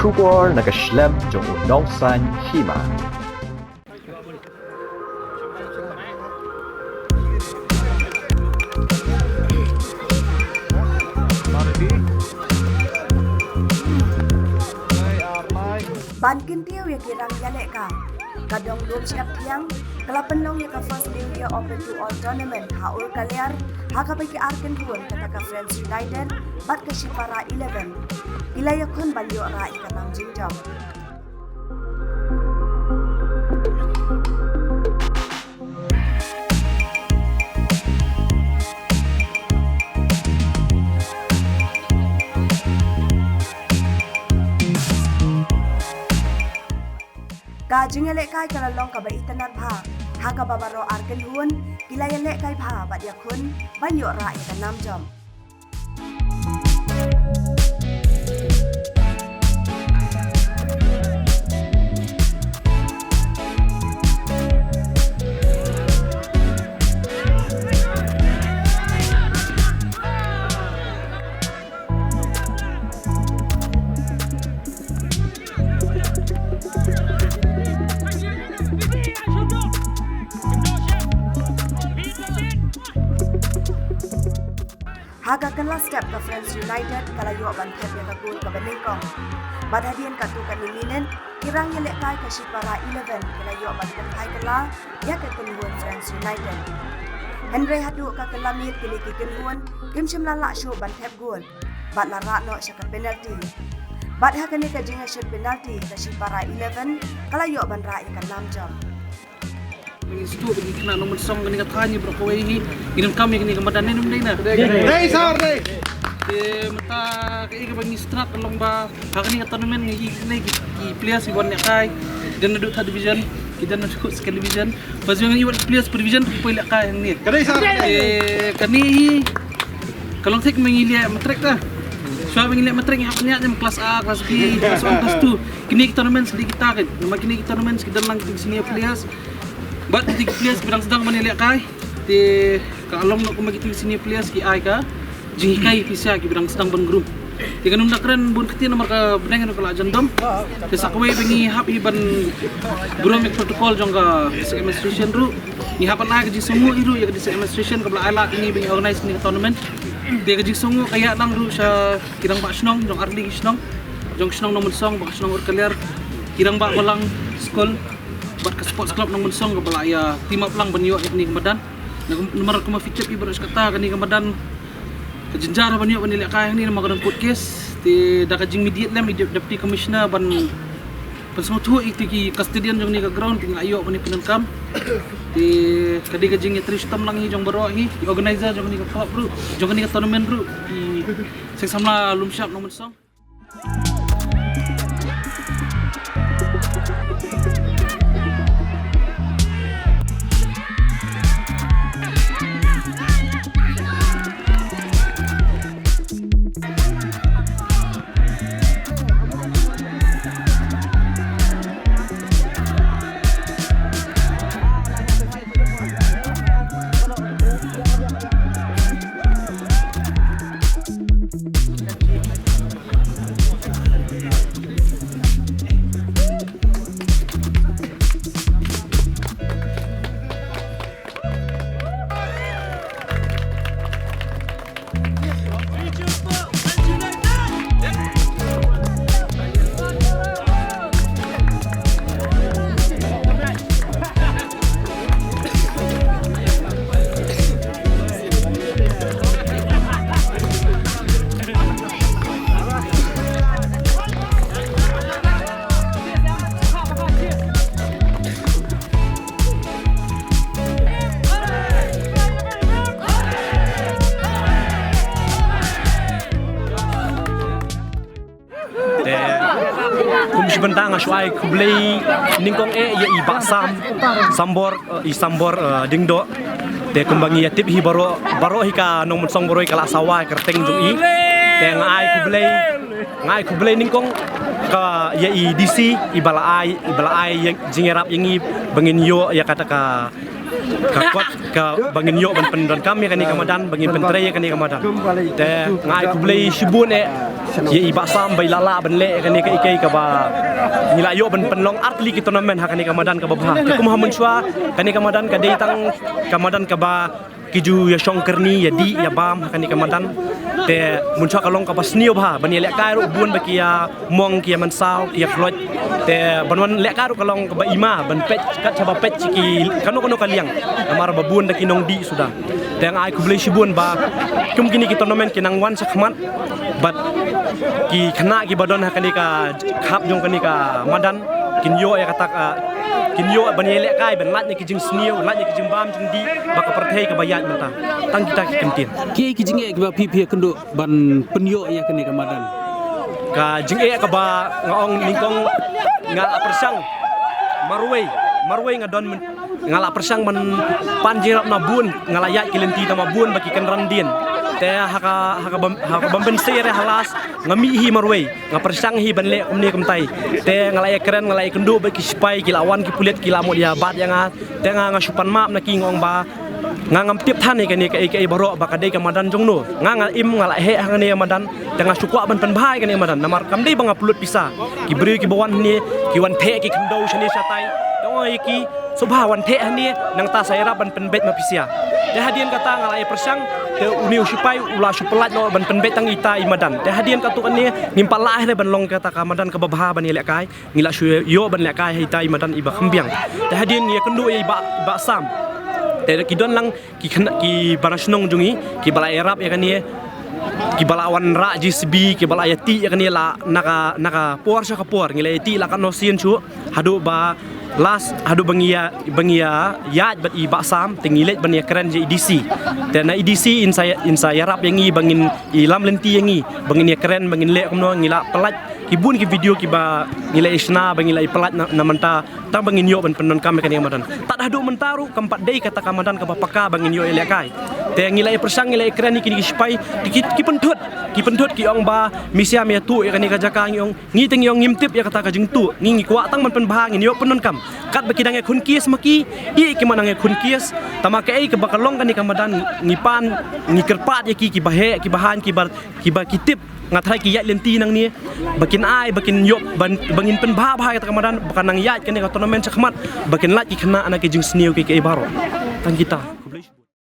Shipara nakaslem jong unongsan Hima. Bankin tiaw ya kirang yalek ka. Kadang belum siap tiang, kelapan long ya ka first New Year Open to All Tournament haul kaliar, haka bagi arken huan kata ka Friends United, bat ka Shipara 11. Ilaya kun balyo ra ikanam jingjam. Kajing yalek kai kalalong kabaitan na bha, haka babaro arken huan, kilaya lek kai bha bat yakun, balyo ra ikanam jam. Haga kenlah step ke Friends United kalau yuk bantep yang kagul ke Beningkong. Bad hadian katu kan iminen, kirang yelek kai ke Shipara 11 kalau yuk bantep kai kelah, ya ke keluhan Friends United. Henry hadu ke kelamit kini kikin huan, kim shimla lak show bantep gol. Bad larak no syakat penalti. Bad hakani ke jinga shoot penalti ke Shipara 11 kalau yuk bandra ikan 6 jam. Itu bagi kena nomor song kini katanya berapa ini minum kami kini kemudian minum deh na. Deh sahur deh. Mata kayak bagi strat lomba hari ini tournament ni players iwan nak kai dan duduk third division kita nak duduk second division. Pas yang iwan players per division pilih kai yang ni. Deh sahur. Kani kalau saya mengilia matrek dah. Soal mengilia matrek yang apa niatnya kelas A, kelas B, kelas 1, kelas 2. Kini tournament sedikit kita kan. Nama kini tournament sekedar lang kita senior players. Bat di players bidang sedang menilai kai di kalau nak kumagi sini players ki ai ka jing kai pisa ki bidang sedang ban group di kanum nakren bun keti nomor ka benang kalau jandom ke sakwe bengi hap iban group protocol jongga administration ru ni hapan ai ka semua iru ya di administration ka ala ini bengi organize ni tournament dia ka semua kaya nang ru sa kirang ba snong jong arli snong jong snong nomor song ba snong ur kaliar kirang ba walang school buat ke sports club nang mensong ke balaya tim up lang banyo ni kemudian nomor ko ma-feature ibarat kata kani kemudian ke jenjara banyo banilak kaya ni nama kadang podcast ti da kajing media lam deputy commissioner ban pasmo tu iki custodian jong ni ka ground ting ayo pani penenkam ti kadi kajing tri system lang hi jong baro hi organizer jong ni ka club bro jong ni ka tournament bro di sing samla lum shop nang mensong. Sebentar ngasuai kubeli ningkong ya ibak sambor dingdo de kembangi yatip hi baro hi ka nong song baro kala sawai kerteng jung i de ngai kubeli ningkong ka ya i DC ibala ai yang jingerap yangi bengin yo ya kata ka Kakuat ka bangin yo ban pendon kami kani kamadan bangin pentrei kani kamadan te ngai ku blei shibun ye iba sam bai lala ban le kani ka ikai ka ba nila yo ban penlong atli ki tournament ha kani kamadan ka babha te kum hamun chwa kani kamadan ka dei tang kamadan ka ba kiju ya shongkerni ya di ya bam kani kamadan te mun chwa kalong ka basnio bha ban ye le kai ro bun ba kia mong kia man sao kia kloj te ban le kai ro kalong ka ba ima ban pet kat chaba pet ki kano kaliang amar babun da kinong di sudah te ngai ku blei shibun ba kum kini ki tournament kinang wan sakmat bat ki khana ki badon ha kani ka khap jong kani ka madan kin yo ya katak kin yo ban ye le kai ban lat ni ki jing snio lat ni ki jing bam jing di ba ka perthei ka bayat mata tang kita ki kentin ki jing e ba pi kendo ban penyo ya kani kamadan ka jing e ka ba ngaong ningkong nga persang marwei ngadon ngala persang man panjirap na bun ngalayat kilenti tama bun baki kan randin te haka bamben sere halas ngami hi marwei nga persang hi banle kumni kumtai te ngalaya keren ngalaya kendu baki spai kilawan ki pulet kilamo dia bat yang te nga supan map na ki ngong ba nga ngam tip than ni kani kai baro bakadai kamadan jongno nga im ngala he hangani kamadan tengah sukwa ban penbhai kani kamadan namar kamdei banga pulut pisa ki beri ki bawan ni ki wan the ki kendo shani satai tongoi ki subha wan the ni nang ta saira ban penbet mapisia te hadian kata ngalai persang te uni usipai ula supelat no ban penbet tang ita imadan te hadian katu ani nimpa lah le ban long kata kamadan ka babha ban ile kai ngila yo ban le kai ita imadan iba khambiang te hadian ni kendu iba sam te kidon lang ki barasnong jungi ki bala erap ya kani ki bala wan ra GCB ki bala yati ya kani la naka por sa kapor ngila yati la kan nosin chu hadu ba las hadu bangia yat bat i basam tengilet ban ya keren je EDC te na EDC in saya rap yangi bangin i lam lenti yangi bangin ya keren bangin le kumno ngila pelat kibun ki video ki ba ngila isna bangila i pelat na manta ta bangin yo ban penon kami kan kamadan tak hadu mentaru kampat dei kata kamadan ka bapaka bangin yo ile kai te ngila i persang ngila i keren ki spai ki pentut ki ong ba misia me tu ya kan ka jaka ngong ngi teng yong ngimtip ya kata ka jing tu ngi kwa tang man pen bah ngin yo penon kam kat baki dange kun kies maki i ki manange kun kies tamake ai ke bakalong kan kamadan ngipan ngikerpat ya ki bahe ki bahan ki ba kitip ngathai ki yat lenti nang ni bakin ai bakin yo bangin pen bah kata kamadan bakan nang yat kan ka tournament sakmat bakin lat ki khana ana ki jing sneu ki baro tang kita